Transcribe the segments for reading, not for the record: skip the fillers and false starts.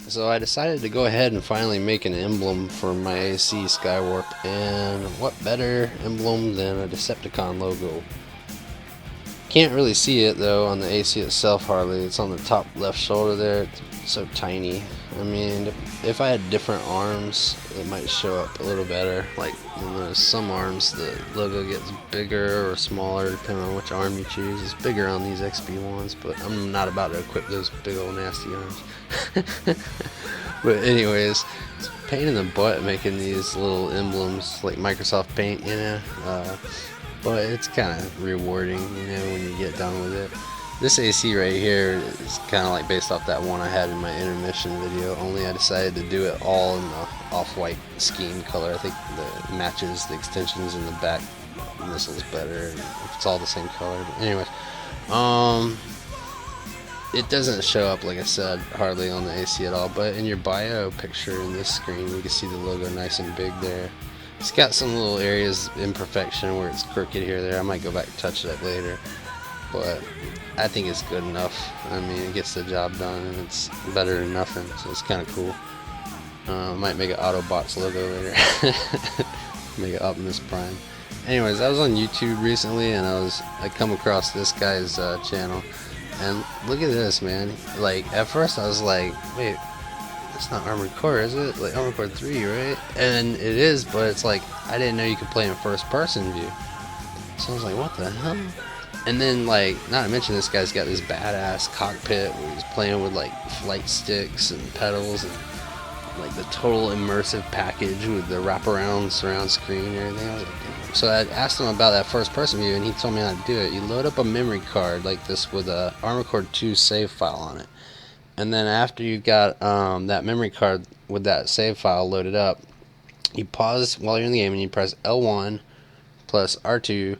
So I decided to go ahead and finally make an emblem for my AC Skywarp, and what better emblem than a Decepticon logo. Can't really see it though on the AC itself hardly. It's on the top left shoulder there. It's so tiny. I mean, if I had different arms, it might show up a little better. Like, some arms, the logo gets bigger or smaller depending on which arm you choose. It's bigger on these XP ones, but I'm not about to equip those big old nasty arms. But anyways, it's a pain in the butt making these little emblems like Microsoft Paint, but it's kind of rewarding, when you get done with it. This AC right here is kind of like based off that one I had in my intermission video, only I decided to do it all in the off-white scheme color. I think that matches the extensions in the back missiles better if it's all the same color. But anyways, it doesn't show up, like I said, hardly on the AC at all, but in your bio picture in this screen, you can see the logo nice and big there. It's got some little areas imperfection where it's crooked here or there. I might go back and touch that later, but I think it's good enough. I mean, it gets the job done, and it's better than nothing, so it's kind of cool. Might make an Autobots logo later. Make it Optimus Prime. Anyways, I was on YouTube recently, and I come across this guy's channel, and look at this, man. Like, at first I was like, wait, it's not Armored Core, is it? Like Armored Core 3, right? And it is, but it's like, I didn't know you could play in first person view. So I was like, what the hell? And then, like, not to mention this guy's got this badass cockpit where he's playing with like flight sticks and pedals and like the total immersive package with the wraparound surround screen and everything. I was like, damn. So I asked him about that first person view, and he told me how to do it. You load up a memory card like this with a Armored Core 2 save file on it. And then after you've got that memory card with that save file loaded up, you pause while you're in the game and you press L1 plus R2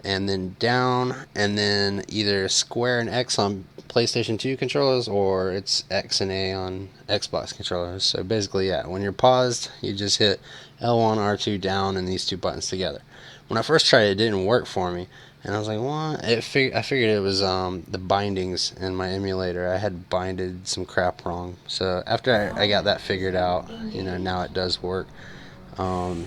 and then down, and then either square and X on PlayStation 2 controllers, or it's X and A on Xbox controllers. So basically, yeah, when you're paused, you just hit L1, R2 down, and these two buttons together. When I first tried it, it didn't work for me. And I was like, what? I figured it was the bindings in my emulator. I had binded some crap wrong. So after I got that figured out, now it does work. Not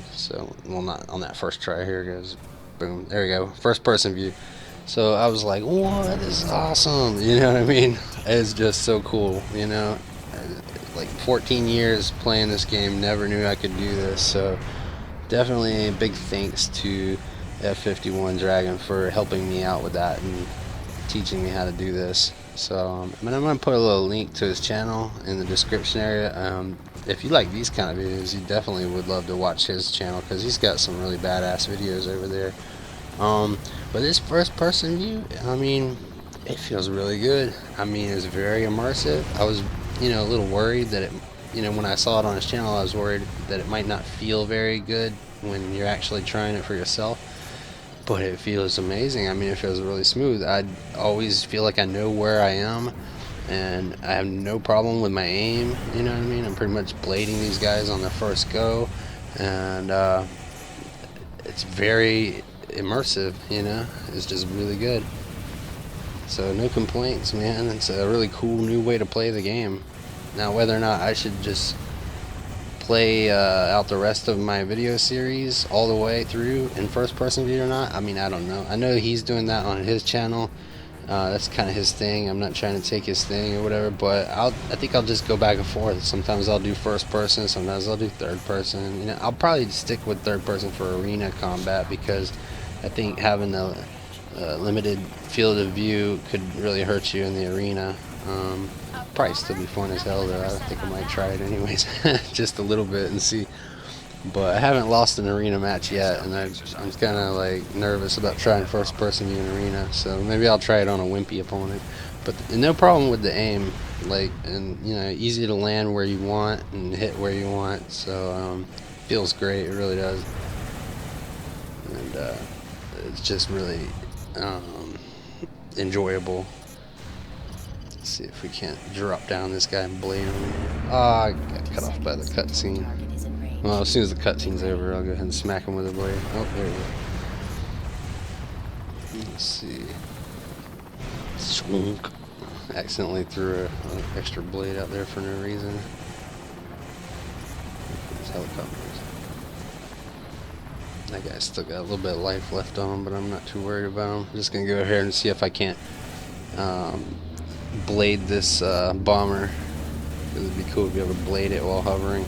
on that first try. Here it goes. Boom. There we go. First person view. So I was like, what? This is awesome. You know what I mean? It's just so cool, Like 14 years playing this game, never knew I could do this. So definitely a big thanks to F51 Dragon for helping me out with that and teaching me how to do this. So I'm going to put a little link to his channel in the description area. If you like these kind of videos, you definitely would love to watch his channel, because he's got some really badass videos over there. But this first person view, I mean, it feels really good. I mean, it's very immersive. I was, a little worried that it, when I saw it on his channel, I was worried that it might not feel very good when you're actually trying it for yourself. But it feels amazing. I mean, it feels really smooth. I always feel like I know where I am, and I have no problem with my aim. You know what I mean? I'm pretty much blading these guys on their first go, and it's very immersive. It's just really good. So no complaints, man. It's a really cool new way to play the game. Now, whether or not I should just play out the rest of my video series all the way through in first person view or not, I mean, I don't know. I know he's doing that on his channel. That's kind of his thing. I'm not trying to take his thing or whatever, but I think I'll just go back and forth. Sometimes I'll do first person, sometimes I'll do third person. I'll probably stick with third person for arena combat, because I think having a limited field of view could really hurt you in the arena. Probably still be fun as hell though. I think I might try it anyways, just a little bit and see. But I haven't lost an arena match yet, and I'm kind of like nervous about trying first person view in arena. So maybe I'll try it on a wimpy opponent. But no problem with the aim, and easy to land where you want and hit where you want. So feels great. It really does, and it's just really enjoyable. Let's see if we can't drop down this guy and blade him. I got cut off by the cutscene. Well, as soon as the cutscene's over, I'll go ahead and smack him with a blade. Oh, there we go. Let's see. Swunk. Accidentally threw an extra blade out there for no reason. helicopters. That guy's still got a little bit of life left on him, but I'm not too worried about him. I'm just gonna go ahead and see if I can't blade this bomber. It would be cool to be able to blade it while hovering.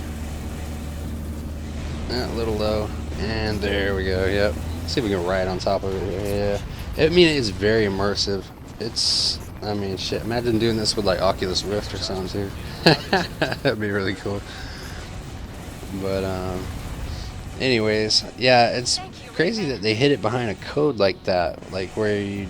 A little low, and there we go. Yep. Let's see if we can ride on top of it. Yeah. I mean, it's very immersive. I mean, shit. Imagine doing this with like Oculus Rift or something too. That'd be really cool. But anyways, yeah, it's crazy that they hid it behind a code like that, like where you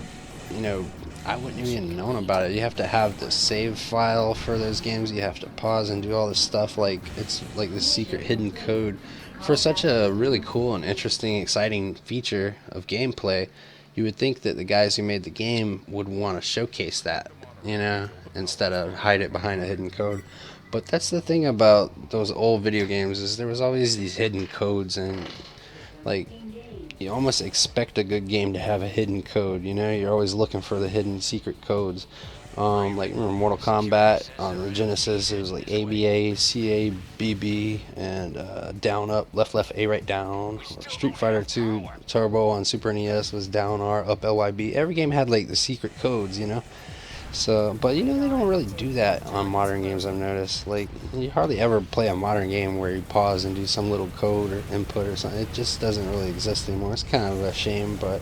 know, I wouldn't have even known about it. You have to have the save file for those games. You have to pause and do all this stuff. Like it's like the secret hidden code for such a really cool and interesting, exciting feature of gameplay. You would think that the guys who made the game would want to showcase that, you know, instead of hide it behind a hidden code. But that's the thing about those old video games, is there was always these hidden codes, and like you almost expect a good game to have a hidden code. You know, you're always looking for the hidden secret codes. Like remember Mortal Kombat on the Genesis, it was like ABA, CABB, and down up, left left A right down. Street Fighter 2 Turbo on Super NES was down R, up LYB. Every game had like the secret codes, you know. So, but you know, they don't really do that on modern games, I've noticed. Like, you hardly ever play a modern game where you pause and do some little code or input or something. It just doesn't really exist anymore. It's kind of a shame, but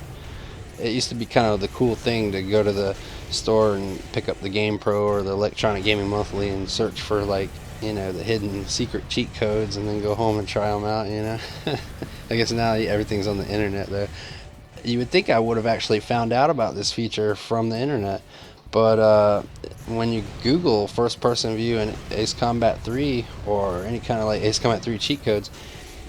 it used to be kind of the cool thing to go to the store and pick up the Game Pro or the Electronic Gaming Monthly and search for, like, you know, the hidden secret cheat codes and then go home and try them out, you know. I guess now everything's on the internet, though. You would think I would have actually found out about this feature from the internet. But when you Google first-person view in Ace Combat 3 or any kind of like Ace Combat 3 cheat codes,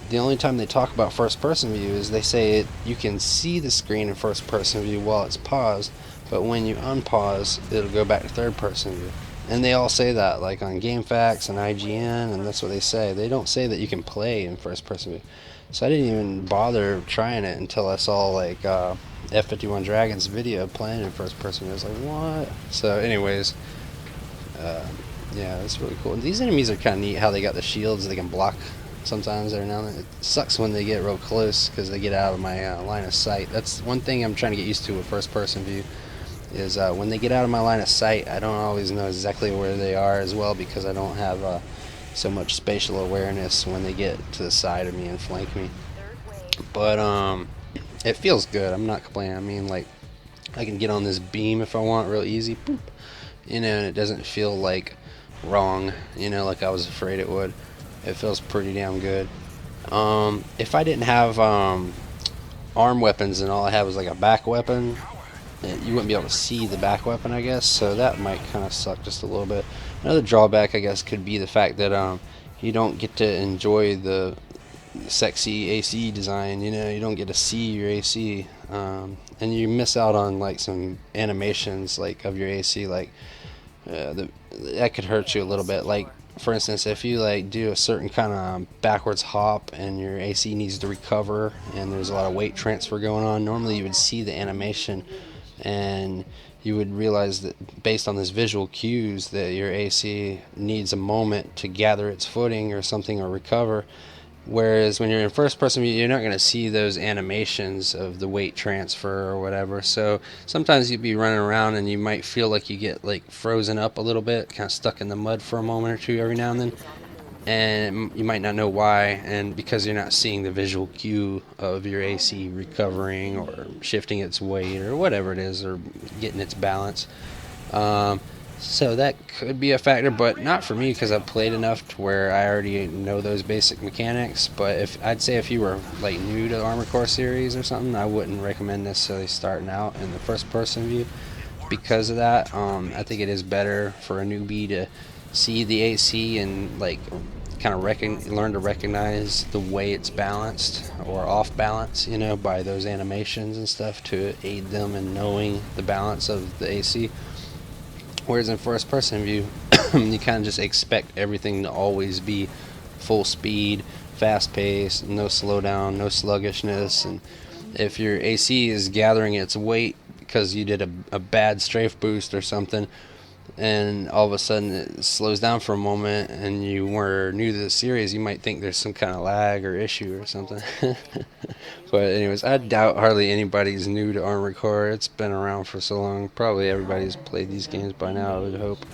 the only time they talk about first-person view is they say you can see the screen in first-person view while it's paused, but when you unpause, it'll go back to third-person view. And they all say that, like on GameFAQs and IGN, and that's what they say. They don't say that you can play in first-person view. So I didn't even bother trying it until I saw like F51 Dragon's video playing in first person. I was like, what? So anyways, yeah, that's really cool. And these enemies are kind of neat how they got the shields. They can block sometimes every now and then. It sucks when they get real close because they get out of my line of sight. That's one thing I'm trying to get used to with first person view, is when they get out of my line of sight, I don't always know exactly where they are as well, because I don't have so much spatial awareness when they get to the side of me and flank me. But it feels good. I'm not complaining. I mean, like, I can get on this beam if I want real easy, boop, you know, and it doesn't feel like wrong, you know, like I was afraid it would. It feels pretty damn good. If I didn't have arm weapons and all I had was like a back weapon, you wouldn't be able to see the back weapon, I guess, so that might kind of suck just a little bit. Another drawback, I guess, could be the fact that you don't get to enjoy the sexy AC design, you know. You don't get to see your AC, and you miss out on like some animations like of your AC, like that could hurt you a little bit. Like, for instance, if you like do a certain kind of backwards hop and your AC needs to recover and there's a lot of weight transfer going on, normally you would see the animation and you would realize that based on this visual cues that your AC needs a moment to gather its footing or something, or recover. Whereas when you're in first person view, you're not going to see those animations of the weight transfer or whatever. So sometimes you'd be running around and you might feel like you get like frozen up a little bit, kind of stuck in the mud for a moment or two every now and then. And you might not know why, and because you're not seeing the visual cue of your AC recovering or shifting its weight or whatever it is, or getting its balance. So that could be a factor, but not for me, because I've played enough to where I already know those basic mechanics. But I'd say if you were like new to the Armored Core series or something, I wouldn't recommend necessarily starting out in the first person view because of that. I think it is better for a newbie to see the AC and like kind of learn to recognize the way it's balanced or off balance, you know, by those animations and stuff to aid them in knowing the balance of the AC. Whereas in first person view, you kind of just expect everything to always be full speed, fast paced, no slowdown, no sluggishness. And if your AC is gathering its weight because you did a bad strafe boost or something, and all of a sudden it slows down for a moment, and you were new to the series, you might think there's some kind of lag or issue or something. But anyways, I doubt hardly anybody's new to Armored Core. It's been around for so long. Probably everybody's played these games by now, I would hope.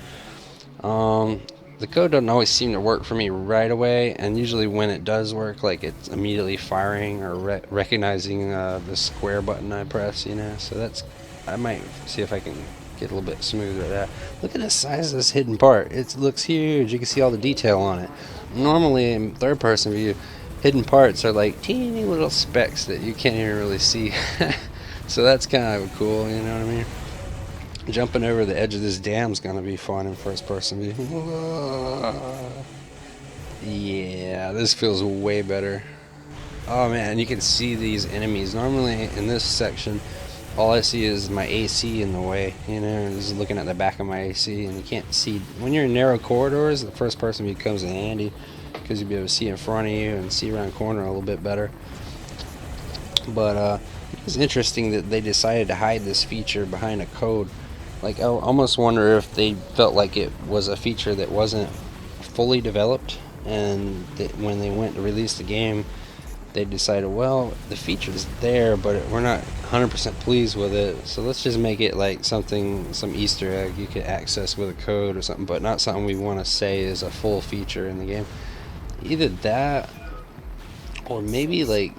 Um, the code doesn't always seem to work for me right away, and usually when it does work, like it's immediately firing or recognizing the square button I press, you know. So that's, I might see if I can get a little bit smoother at that. Look at the size of this hidden part. It looks huge. You can see all the detail on it. Normally in third person view, hidden parts are like teeny little specks that you can't even really see. So that's kind of cool, you know what I mean? Jumping over the edge of this dam's gonna be fun in first person view. Yeah, this feels way better. Oh man, you can see these enemies. Normally in this section, all I see is my AC in the way. You know, just looking at the back of my AC, and you can't see. When you're in narrow corridors, the first person view comes in handy because you'll be able to see in front of you and see around the corner a little bit better. But it's interesting that they decided to hide this feature behind a code. Like, I almost wonder if they felt like it was a feature that wasn't fully developed, and that when they went to release the game, they decided, well, the feature's there, but we're not 100% pleased with it, so let's just make it like something, some Easter egg you could access with a code or something, but not something we want to say is a full feature in the game. Either that, or maybe like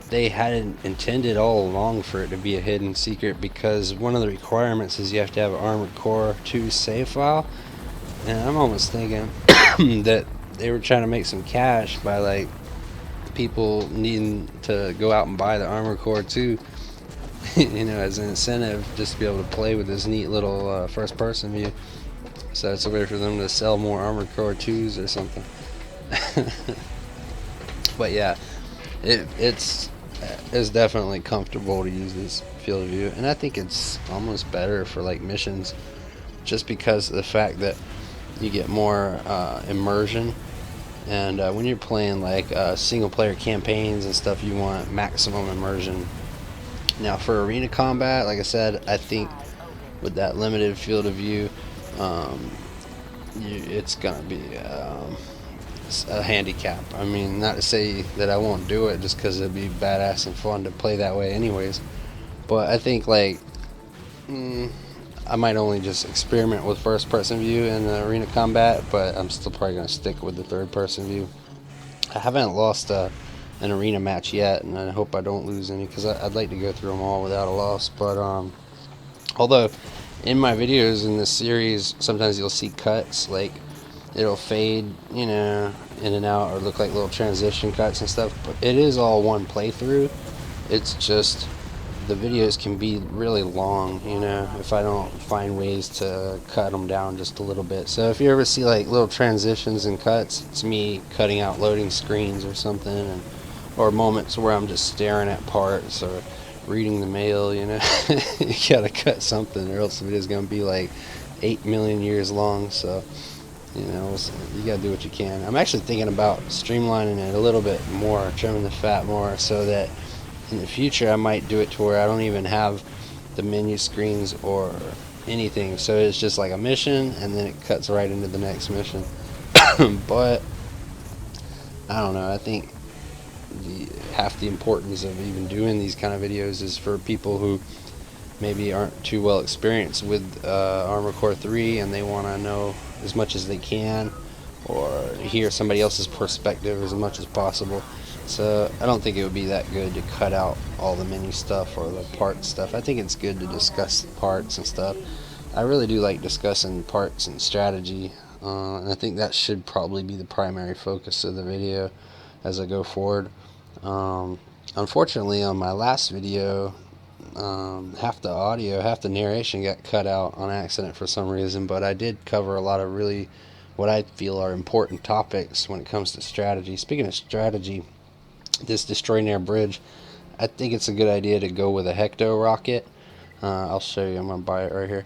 they hadn't intended all along for it to be a hidden secret, because one of the requirements is you have to have an Armored Core 2 save file, and I'm almost thinking that they were trying to make some cash by like people needing to go out and buy the Armored Core 2, you know, as an incentive, just to be able to play with this neat little first person view. So it's a way for them to sell more Armored Core 2s or something. But yeah, it's definitely comfortable to use this field of view, and I think it's almost better for like missions, just because of the fact that you get more immersion. And when you're playing like single player campaigns and stuff, you want maximum immersion. Now for arena combat, like I said, I think with that limited field of view, um, it's gonna be a handicap. I mean, not to say that I won't do it, just because it'd be badass and fun to play that way anyways. But I think like I might only just experiment with first person view in the arena combat, but I'm still probably going to stick with the third person view. I haven't lost an arena match yet, and I hope I don't lose any, because I'd like to go through them all without a loss. But although in my videos in this series, sometimes you'll see cuts, like it'll fade, you know, in and out, or look like little transition cuts and stuff, but it is all one playthrough. It's just the videos can be really long, you know, if I don't find ways to cut them down just a little bit. So if you ever see like little transitions and cuts, it's me cutting out loading screens or something, and or moments where I'm just staring at parts or reading the mail, you know. You gotta cut something, or else the video's gonna be like 8 million years long. So, you know, you gotta do what you can. I'm actually thinking about streamlining it a little bit more, trimming the fat more, so that in the future I might do it to where I don't even have the menu screens or anything, so it's just like a mission and then it cuts right into the next mission. But I don't know, I think half the importance of even doing these kind of videos is for people who maybe aren't too well experienced with Armored Core 3, and they want to know as much as they can, or hear somebody else's perspective as much as possible. So I don't think it would be that good to cut out all the menu stuff or the part stuff. I think it's good to discuss parts and stuff. I really do like discussing parts and strategy, and I think that should probably be the primary focus of the video as I go forward. Unfortunately, on my last video, half the audio, half the narration got cut out on accident for some reason, but I did cover a lot of really what I feel are important topics when it comes to strategy. Speaking of strategy, this destroy near bridge, I think it's a good idea to go with a hecto rocket. I'll show you. I'm gonna buy it right here.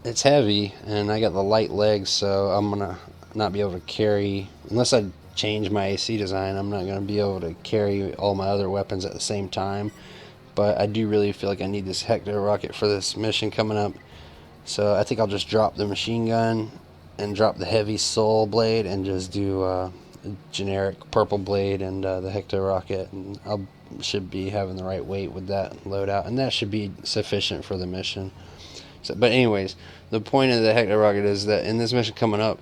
It's heavy, and I got the light legs, so I'm gonna not be able to carry, unless I change my AC design, I'm not gonna be able to carry all my other weapons at the same time. But I do really feel like I need this hecto rocket for this mission coming up. So I think I'll just drop the machine gun and drop the heavy soul blade and just do a generic purple blade and the Hector rocket, and I'll should be having the right weight with that loadout, and that should be sufficient for the mission. So, but anyways, the point of the Hector rocket is that in this mission coming up,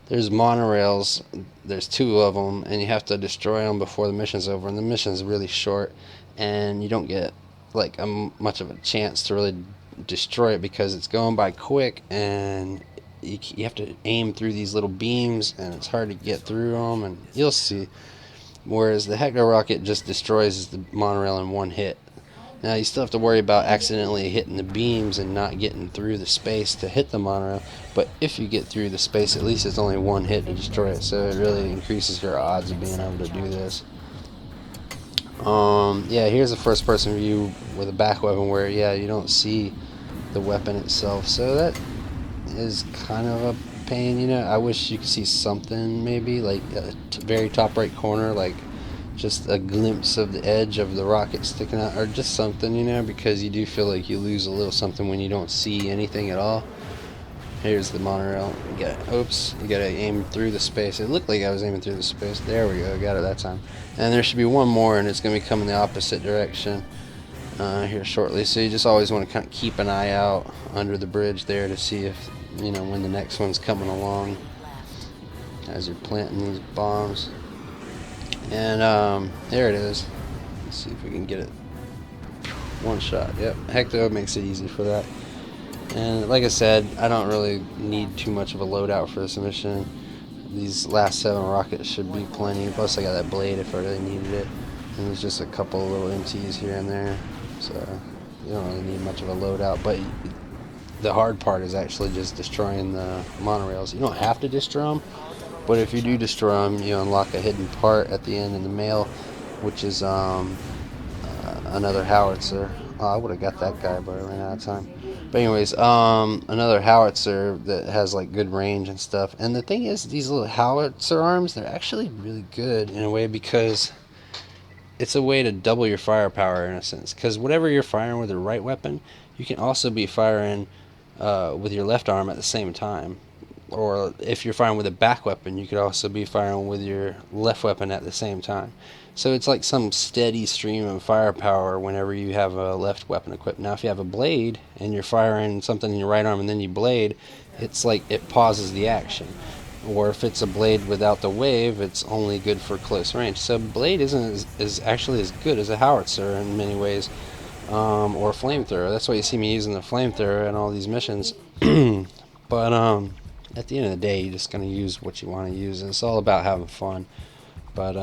there's monorails. There's 2 of them, and you have to destroy them before the mission's over. And the mission's really short, and you don't get like much of a chance to really destroy it because it's going by quick, and you have to aim through these little beams, and it's hard to get through them. And you'll see. Whereas the Hector rocket just destroys the monorail in one hit. Now you still have to worry about accidentally hitting the beams and not getting through the space to hit the monorail, but if you get through the space, at least it's only one hit to destroy it, so it really increases your odds of being able to do this. Yeah, here's a first-person view with a back weapon where, yeah, you don't see the weapon itself, so that is kind of a pain, you know. I wish you could see something, maybe, like a very top right corner, like just a glimpse of the edge of the rocket sticking out, or just something, you know, because you do feel like you lose a little something when you don't see anything at all. Here's the monorail. Oops, you gotta aim through the space. It looked like I was aiming through the space. There we go, got it that time. And there should be one more, and it's gonna be coming the opposite direction here shortly. So you just always want to kind of keep an eye out under the bridge there to see if, you know, when the next one's coming along as you're planting these bombs. And there it is. Let's see if we can get it. One shot. Yep. Hector makes it easy for that. And like I said, I don't really need too much of a loadout for this mission. These last 7 rockets should be plenty. Plus I got that blade if I really needed it. And there's just a couple little MTs here and there. So you don't really need much of a loadout. But the hard part is actually just destroying the monorails. You don't have to destroy them, but if you do destroy them, you unlock a hidden part at the end in the mail, which is another howitzer. Oh, I would have got that guy, but I ran out of time. But anyways, another howitzer that has like good range and stuff. And the thing is, these little howitzer arms, they're actually really good in a way because it's a way to double your firepower in a sense. Because whatever you're firing with your right weapon, you can also be firing with your left arm at the same time. Or if you're firing with a back weapon, you could also be firing with your left weapon at the same time. So it's like some steady stream of firepower whenever you have a left weapon equipped. Now if you have a blade and you're firing something in your right arm and then you blade, it's like it pauses the action. Or if it's a blade without the wave, it's only good for close range. So blade isn't is actually as good as a howitzer in many ways, or a flamethrower. That's why you see me using the flamethrower in all these missions. But at the end of the day, you're just going to use what you want to use, and it's all about having fun. But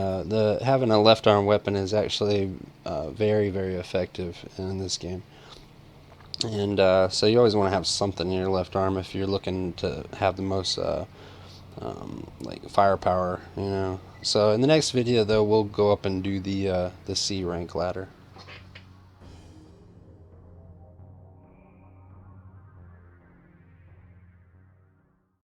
having a left arm weapon is actually very, very effective in this game. And so you always want to have something in your left arm if you're looking to have the most like firepower, you know. So in the next video, though, we'll go up and do the C rank ladder.